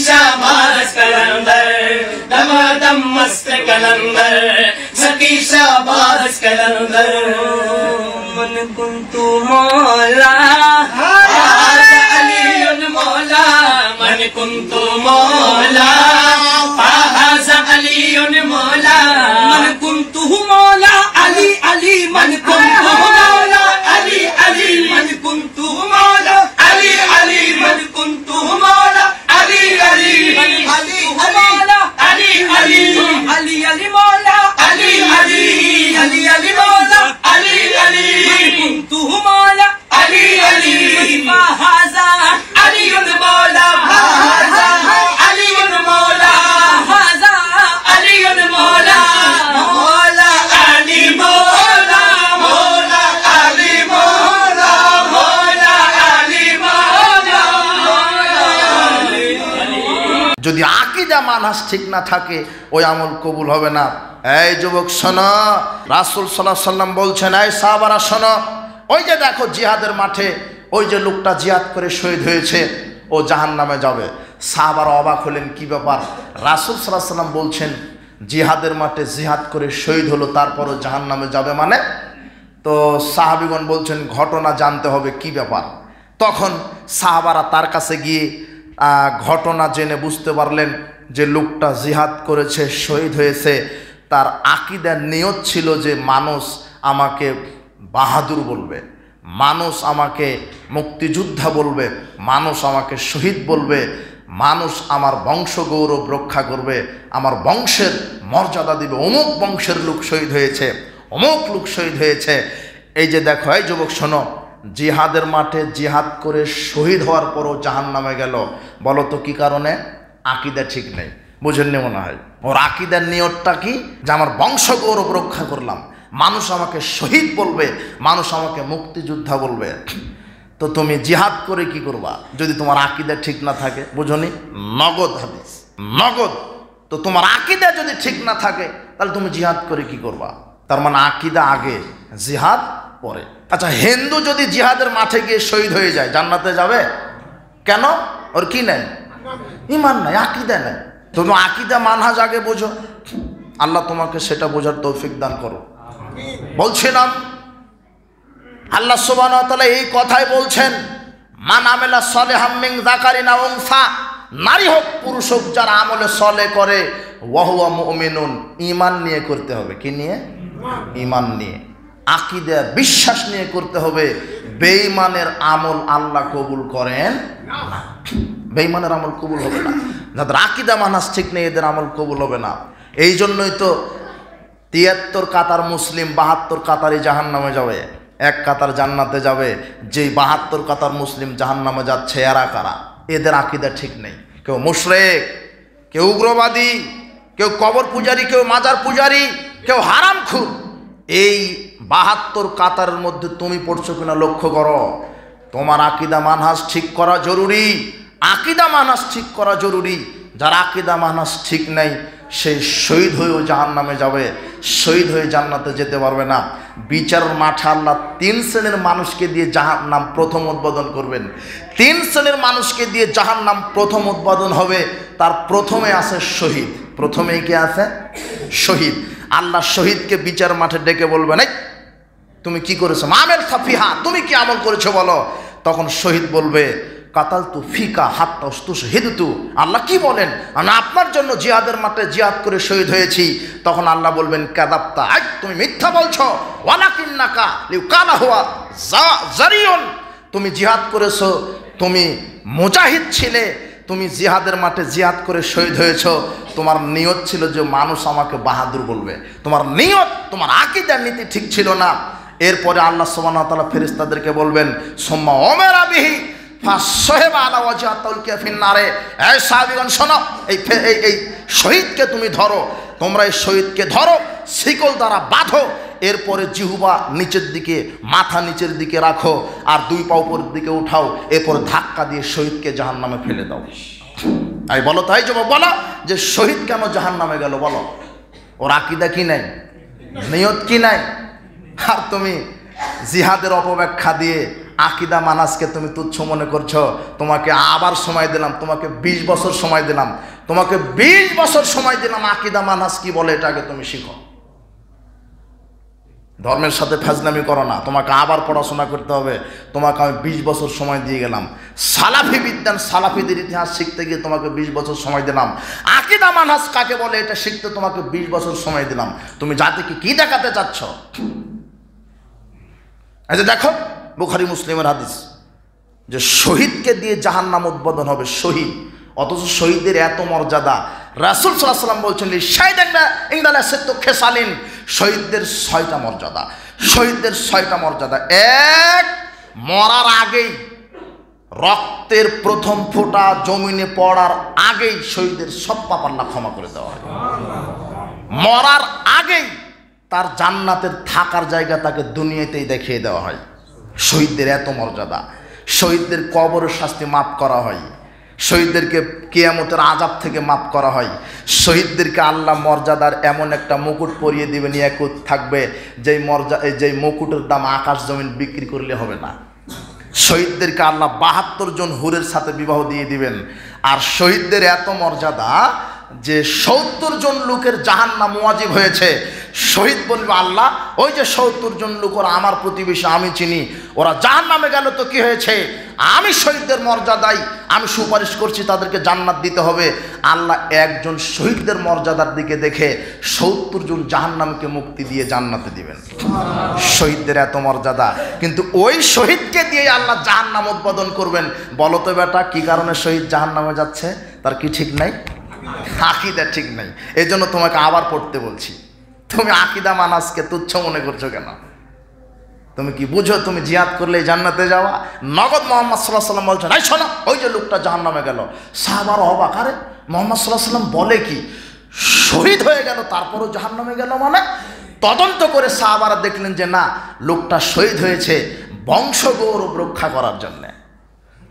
शाबाश कलंदर दमादम मस्त कलंदर सकी शाबाश कलंदर मन कुंतु मौला अली मौला मन कुंतु मौला अली मौला मन कुंतु मौला अली अली मन कुंतु मौला अली अली मन कुंतु मौला अली अली मन कुंतु मौला अली अली अली मौला अली अली अली अली मौला अली अली अली अली मौला अली अली कुंतु मौला अली अली हाजा अली मौला हाजा अली मौला हाजा अली मौला मौला अली मौला मौला अली मौला मौला अली मौला যদি আকীদা মানহাজ ঠিক না থাকে ওই আমল কবুল হবে না। এই যুবক শোনো, রাসূল সাল্লাল্লাহু আলাইহি সাল্লাম বলছেন, এই সাহাবারা শোনো, ওই যে দেখো জিহাদের মাঠে ওই যে লোকটা জিহাদ করে শহীদ হয়েছে ও জাহান্নামে যাবে। সাহাবারা অবাক হলেন, কি ব্যাপার? রাসূল সাল্লাল্লাহু আলাইহি সাল্লাম বলছেন জিহাদের মাঠে জিহাদ করে শহীদ হলো তারপরও জাহান্নামে যাবে মানে? তো সাহাবীগণ বলছেন ঘটনা জানতে হবে, কি ব্যাপার? তখন সাহাবারা তার কাছে গিয়ে ঘটনা জেনে বুঝতে পারলেন যে লোকটা জিহাদ করেছে, শহীদ হয়েছে, তার আকীদার নিয়ত ছিল যে মানুষ আমাকে বাহাদুর বলবে, মানুষ আমাকে মুক্তিযোদ্ধা বলবে, মানুষ আমাকে শহীদ বলবে, মানুষ আমার বংশ গৌরব রক্ষা করবে, আমার বংশের মর্যাদা দিবে, অমুক বংশের লোক শহীদ হয়েছে, অমুক লোক শহীদ হয়েছে। এই যে দেখো, এই যুবক শোনো, জিহাদের মাঠে জিহাদ করে শহীদ হওয়ার পরও জাহান্নামে গেল, বলো তো কি কারণে? আকীদা ঠিক নেই। বুঝেননি মনে হয়? ওর আকীদার নিয়তটা কি? যে আমার বংশ গৌরব রক্ষা করলাম, মানুষ আমাকে শহীদ বলবে, মানুষ আমাকে মুক্তিযোদ্ধা বলবে। তো তুমি জিহাদ করে কি করবা যদি তোমার আকীদা ঠিক না থাকে? বুঝনি? নগদ হাদিস, নগদ। তো তোমার আকীদা যদি ঠিক না থাকে তাহলে তুমি জিহাদ করে কি করবা? তার মানে আকীদা আগে, জিহাদ পরে। আচ্ছা, হিন্দু যদি জিহাদের মাঠে গিয়ে শহীদ হয়ে যায় জান্নাতে যাবে? কেন? ওর কি নাই? ঈমান নাই, আকীদা নাই। তুমি আকীদা মানহাজ আগে বোঝো, আল্লাহ তোমাকে সেটা বোঝার তৌফিক দান করো। বলছিলাম আল্লাহ সুবহানাহু ওয়া তাআলা এই কথাই বলছেন, মান আমিলা সালিহাম মিন যাকারিন আও উনসা, নারী হোক পুরুষ হোক, যারা আমলে সলে করে, ওয়া হুয়া মুমিনুন, ঈমান নিয়ে করতে হবে। কি নিয়ে? ঈমান নিয়ে, আকীদা বিশ্বাস নিয়ে করতে হবে। বেঈমানের আমল আল্লাহ কবুল করেন না, বেঈমানের আমল কবুল হবে না। যাদের আকীদা মানহাজ ঠিক নেই এদের আমল কবুল হবে না। এই জন্যই তো ৭৩ কাতার মুসলিম ৭২ কাতারই জাহান্নামে যাবে, এক কাতার জান্নাতে যাবে। যেই ৭২ কাতার মুসলিম জাহান্নামে যাচ্ছে এরা কারা? এদের আকীদা ঠিক নেই। কেউ মুশরিক, কেউ উগ্রবাদী, কেউ কবর পূজারী, কেউ মাজার পূজারী, কেউ হারামখোর। এই ৭২ কাতারের মধ্যে তুমি পড়ছো কিনা লক্ষ্য করো। তোমার আকীদা মানহাজ ঠিক করা জরুরি, আকীদা মানহাজ ঠিক করা জরুরি। যার আকীদা মানহাজ ঠিক নেই সেই শহীদ হয়েও জাহান্নামে যাবে, শহীদ হয়ে জান্নাতে যেতে পারবে না। বিচারের মাঠে আল্লাহ ৩ শ্রেণীর মানুষকে দিয়ে জাহান্নাম প্রথম উদ্বোধন করবেন। ৩ শ্রেণীর মানুষকে দিয়ে জাহান্নাম প্রথম উদ্বোধন হবে। তার প্রথমে আছে শহীদ। প্রথমেই কে আছে? শহীদ। আল্লাহ শহীদকে বিচার মাঠে ডেকে বলবেন, এই তুমি কি করেছো? মামেল সাফিহা, তুমি কি আমল করেছো বলো। তখন শহীদ বলবে, কাতালতু ফিকা হাত্তা উস্তুশহিদতু, আল্লাহ কি বলেন? আমি আপনার জন্য জিহাদের মাঠে জিহাদ করে শহীদ হয়েছি। তখন আল্লাহ বলবেন, কাযাবতা, আজ তুমি মিথ্যা বলছো। ওয়ালাকিন্নাকা লিউকালা হুয়া জারিউন, তুমি জিহাদ করেছো, তুমি মুজাহিদ ছিলে, তুমি জিহাদের মাঠে জিহাদ করে শহীদ হয়েছো। তোমার নিয়ত ছিল যে মানুষ আমাকে বাহাদুর বলবে, তোমার নিয়ত, তোমার আকীদার নীতি ঠিক ছিল না। এরপরে আল্লাহ সুবহানাহু ওয়া তাআলা ফেরেশতাদেরকে বলবেন, সুম্মা উমিরা বিহি ফাসহিবা আলা ওয়াজহি তালকিয়া ফিন্নারে, এই সাহাবীগণ শোনো, এই শহীদকে তুমি ধরো, তোমরা এই শহীদকে ধরো, শিকল দ্বারা বাঁধো, এরপরে জিহ্বা নিচের দিকে, মাথা নিচের দিকে রাখো, আর 2 পা উপরের দিকে উঠাও, এরপর ধাক্কা দিয়ে শহীদকে জাহান্নামে ফেলে দাও। এই বলো, তাই যুবক বলো যে শহীদ কেন জাহান্নামে গেল বলো? ওর আকীদা কি নাই, নিয়ত কি নাই? আর তুমি জিহাদের অপব্যাখ্যা দিয়ে আকিদা মানহাজকে তুমি তুচ্ছ মনে করছো, তোমাকে আবার সময় দিলাম, তোমাকে 20 বছর সময় দিলাম, তোমাকে 20 বছর সময় দিলাম, আকিদা মানহাজ কি বলে এটা আগে তুমি শিখো। ধর্মের সাথে ফাজলামি করো না, তোমাকে আবার পড়াশোনা করতে হবে। তোমাকে আমি 20 বছর সময় দিয়ে গেলাম। সালাফি বিদ্যান, সালাফিদের ইতিহাস শিখতে গিয়ে তোমাকে 20 বছর সময় দিলাম। আকিদা মানহাজ কাকে বলে এটা শিখতে তোমাকে 20 বছর সময় দিলাম। তুমি জাতিকে কি দেখাতে চাচ্ছ? এই যে দেখো বুখারী মুসলিমের হাদিস যে শহীদকে দিয়ে জাহান্নাম উদ্বোধন হবে, শহীদ, অথচ শহীদদের এত মর্যাদা। রাসূল সাল্লাল্লাহু আলাইহি ওয়াসাল্লাম বলছেন শাহিদানা ইনদাল্লাহ সিত্তু খিসালিন, শহীদদের 6টা মর্যাদা, শহীদদের 6টা মর্যাদা। এক, মরার আগেই, রক্তের প্রথম ফোঁটা জমিনে পড়ার আগেই শহীদের সব পাপ আল্লাহ ক্ষমা করে দেওয়া হয়। মরার আগেই তার জান্নাতের থাকার জায়গা তাকে দুনিয়াতেই দেখিয়ে দেওয়া হয়। শহীদদের এত মর্যাদা। শহীদদের কবরের শাস্তি মাফ করা হয়, শহীদদেরকে কিয়ামতের আযাব থেকে মাফ করা হয়। শহীদদেরকে আল্লাহ মর্যাদার এমন একটা মুকুট পরিয়ে দিবেন, ইয়াকুত থাকবে, যেই মুকুটের দাম আকাশ জমিন বিক্রি করলে হবে না। শহীদদেরকে আল্লাহ 72 জন হুরের সাথে বিবাহ দিয়ে দিবেন। আর শহীদদের এত মর্যাদা যে 70 জন লোকের জাহান্নাম ওয়াজিব হয়েছে। শহীদ বলবে আল্লাহ ওই যে 70 জন লোক ওরা আমার প্রতিবেশী, আমি চিনি, ওরা জাহান্নামে গেল তো কি হয়েছে, আমি শহীদদের মর্যাদায় আমি সুপারিশ করছি তাদেরকে জান্নাত দিতে হবে। আল্লাহ একজন শহীদদের মর্যাদার দিকে দেখে 70 জন জাহান্নামকে মুক্তি দিয়ে জান্নাতে দিবেন। শহীদদের এত মর্যাদা, কিন্তু ওই শহীদকে দিয়ে আল্লাহ জাহান্নাম উদ্বোধন করবেন। বলো তো বেটা কি কারণে শহীদ জাহান্নামে যাচ্ছে? তার কি ঠিক নাই? আকিদা ঠিক নাই। এই জন্য তোমাকে আবার পড়তে বলছি। তুমি আকিদা মানহাজকে তুচ্ছ মনে করছো কেন? তুমি কি বুঝো তুমি জিহাদ করলে জান্নাতে যাওয়া? নগদ মুহাম্মদ সাল্লাল্লাহু আলাইহি ওয়াসাল্লাম বলছেন, এই শোনো ওই যে লোকটা জাহান্নামে গেল। সাহাবারা অবাক, আরে মুহাম্মদ সাল্লাল্লাহু আলাইহি ওয়াসাল্লাম বলে কি, শহীদ হয়ে গেল তারপরও জাহান্নামে গেল মানে? তদন্ত করে সাহাবারা দেখলেন যে না, লোকটা শহীদ হয়েছে বংশ গৌরব রক্ষা করার জন্যে,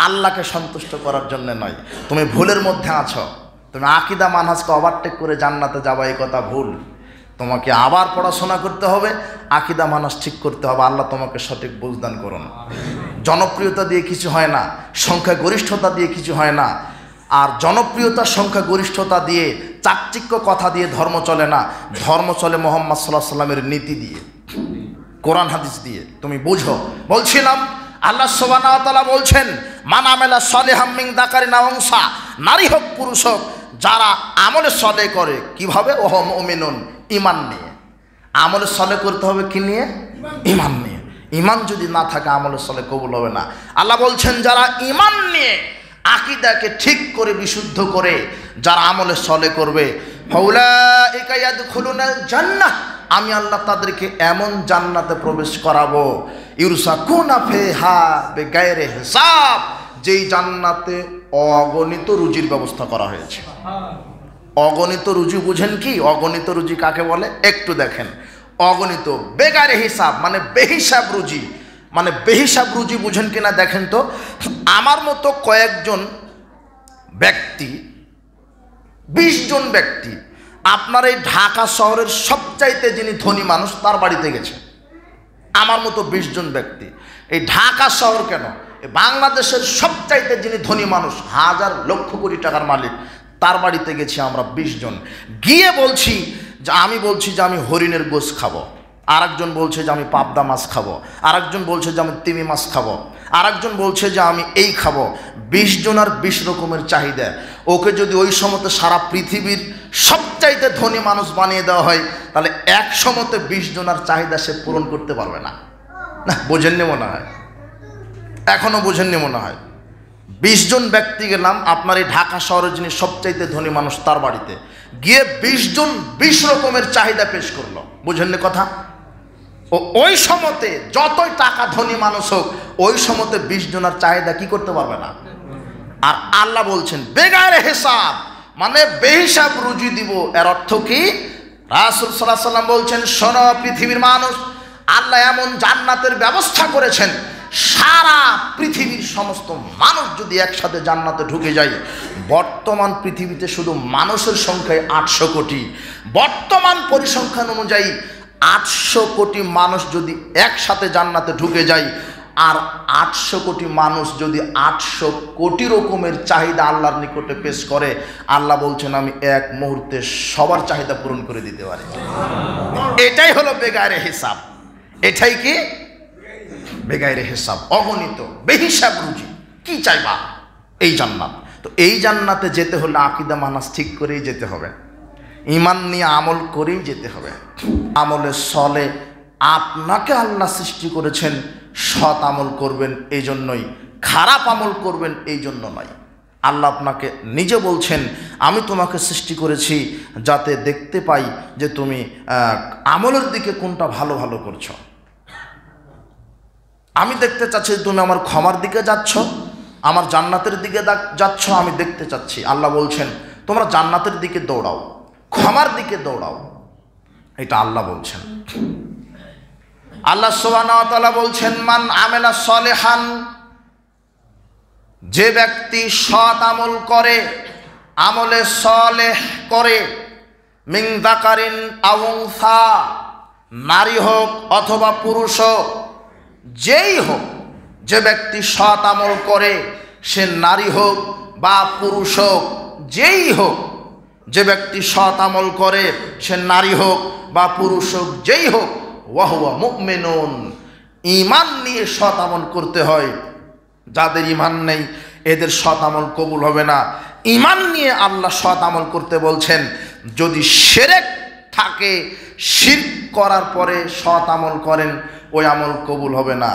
আল্লাহকে সন্তুষ্ট করার জন্য নয়। তুমি ভুলের মধ্যে আছো। তুমি আকিদা মানহাজকে ওভারটেক করে জান্নাতে যাবা, এই কথা ভুল। তোমাকে আবার পড়াশোনা করতে হবে, আকিদা মানহাজ ঠিক করতে হবে। আল্লাহ তোমাকে সঠিক বুঝদান করুন। জনপ্রিয়তা দিয়ে কিছু হয় না, সংখ্যাগরিষ্ঠতা দিয়ে কিছু হয় না। আর জনপ্রিয়তা সংখ্যাগরিষ্ঠতা দিয়ে চাকচিক্য কথা দিয়ে ধর্ম চলে না। ধর্ম চলে মুহাম্মদ সাল্লাল্লাহু আলাইহি ওয়াসাল্লামের নীতি দিয়ে, কোরআন হাদিস দিয়ে। তুমি বুঝো। বলছিলাম আল্লাহ সুবহানাহু ওয়া তাআলা বলছেন মান আমিলা সালিহাম মিন যাকারিন আও উনসা, নারী হোক পুরুষ হোক, যারা আমলে সলে করে কিভাবে, ওহ মুমিনুন, ঈমান নিয়ে। আমলে সলে করতে হবে কি নিয়ে? ঈমান নিয়ে। ঈমান যদি না থাকে আমলে সলে কবুল হবে না। আল্লাহ বলছেন যারা ঈমান নিয়ে আকীদাকে ঠিক করে বিশুদ্ধ করে যারা আমলে সলে করবে, ফাউলাইকা ইয়াদখুলুনাল জান্নাহ, আমি আল্লাহ তাদেরকে এমন জান্নাতে প্রবেশ করাবো, ইউরসাকুনা ফিহা বিগাইরি হিসাব, যেই জান্নাতে অগণিত রুজির ব্যবস্থা করা হয়েছে। অগণিত রুজি বুঝেন কি? অগণিত রুজি কাকে বলে একটু দেখেন। অগণিত, বেগারে হিসাব মানে বেহিসাব রুজি, মানে বেহিসাব রুজি বুঝেন কিনা দেখেন তো। আমার মতো কয়েকজন ব্যক্তি, 20 জন ব্যক্তি আপনার এই ঢাকা শহরের সবচাইতে যিনি ধনী মানুষ তার বাড়িতে গেছে। আমার মতো 20 জন ব্যক্তি, এই ঢাকা শহর কেন, বাংলাদেশের সবচাইতে যিনি ধনী মানুষ, হাজার লক্ষ কোটি টাকার মালিক, তার বাড়িতে গেছি আমরা 20 জন। গিয়ে বলছি যে আমি বলছি যে আমি হরিণের গোশ খাবো, আরেকজন বলছে যে আমি পাবদা মাছ খাবো, আরেকজন বলছে যে আমি তিমি মাছ খাবো, আরেকজন বলছে যে আমি এই খাবো। 20 জনের 20 রকমের চাহিদা। ওকে যদি ওই সময়তে সারা পৃথিবীর সবচাইতে ধনী মানুষ বানিয়ে দেওয়া হয়, তাহলে এক সময়তে 20 জনের চাহিদা সে পূরণ করতে পারবে না। না, বোঝেননি মনে হয়, এখনো বোঝেননি মনে হয়। 20 জন ব্যক্তি গেলাম আপনার এই ঢাকা শহরের যিনি সবচাইতে ধনী মানুষ তার বাড়িতে গিয়ে 20 জন 20 রকমের চাহিদা পেশ করলো। বুঝেননি কথা? ওই সময়তে যতই টাকা ধনী মানুষ হোক, ওই সময়তে 20 জনের চাহিদা কি করতে পারবে না। আর আল্লাহ বলছেন বেগারে হিসাব, মানে বেহিসাব রুজি দিব। এর অর্থ কি? রাসূল সাল্লাল্লাহু আলাইহি ওয়াসাল্লাম বলছেন শোনো পৃথিবীর মানুষ, আল্লাহ এমন জান্নাতের ব্যবস্থা করেছেন, সারা পৃথিবীর সমস্ত মানুষ যদি একসাথে জান্নাতে ঢুকে যায়, বর্তমান পৃথিবীতে শুধু মানুষের সংখ্যায় 800 কোটি। বর্তমান পরিসংখ্যান অনুযায়ী 800 কোটি মানুষ যদি একসাথে জান্নাতে ঢুকে যায়, আর 800 কোটি মানুষ যদি 800 কোটি রকমের চাহিদা আল্লাহর নিকটে পেশ করে, আল্লাহ বলছেন আমি এক মুহূর্তে সবার চাহিদা পূরণ করে দিতে পারি। এটাই হলো বেগাইরে হিসাব। এটাই কি বেগাইরে হিসাব, অগণিত বেহিসাব রুজি। কি চাইবা? এই জান্নাত। তো এই জান্নাতে যেতে হলে আকীদা মানহাজ ঠিক করেই যেতে হবে, ঈমান নিয়ে আমল করেই যেতে হবে। আমলে সলে আপনাকে আল্লাহ সৃষ্টি করেছেন সৎ আমল করবেন এই জন্যই, খারাপ আমল করবেন এই জন্য নয়। আল্লাহ আপনাকে নিজে বলছেন আমি তোমাকে সৃষ্টি করেছি যাতে দেখতে পাই যে তুমি আমলের দিকে কোনটা ভালো ভালো করছো। আমি দেখতে চাচ্ছি তুমি আমার ক্ষমার দিকে যাচ্ছ, আমার জান্নাতের দিকে যাচ্ছ, আমি দেখতে চাচ্ছি। আল্লাহ বলছেন তোমরা জান্নাতের দিকে দৌড়াও, ক্ষমার দিকে দৌড়াও। এটা আল্লাহ বলছেন। আল্লাহ সুবহানাহু ওয়া তাআলা বলছেন মান আমেলা সলিহান, যে ব্যক্তি সৎ আমল করে, আমলে সলেহ করে, মিন যাকারিন আও উনসা, নারী হোক অথবা পুরুষ হোক, যেই হোক, যে ব্যক্তি সৎ আমল করে সে নারী হোক বা পুরুষ হোক, যেই হোক, যে ব্যক্তি সৎ আমল করে সে নারী হোক বা পুরুষ হোক, যেই হোক, ওয়াহুয়া মুমিনুন, ঈমান নিয়ে সৎ আমল করতে হয়। যাদের ঈমান নেই এদের সৎ আমল কবুল হবে না। ঈমান নিয়ে আল্লাহ সৎ আমল করতে বলছেন। যদি শিরক থাকে, শিরক করার পরে সৎ আমল করেন, ওই আমল কবুল হবে না।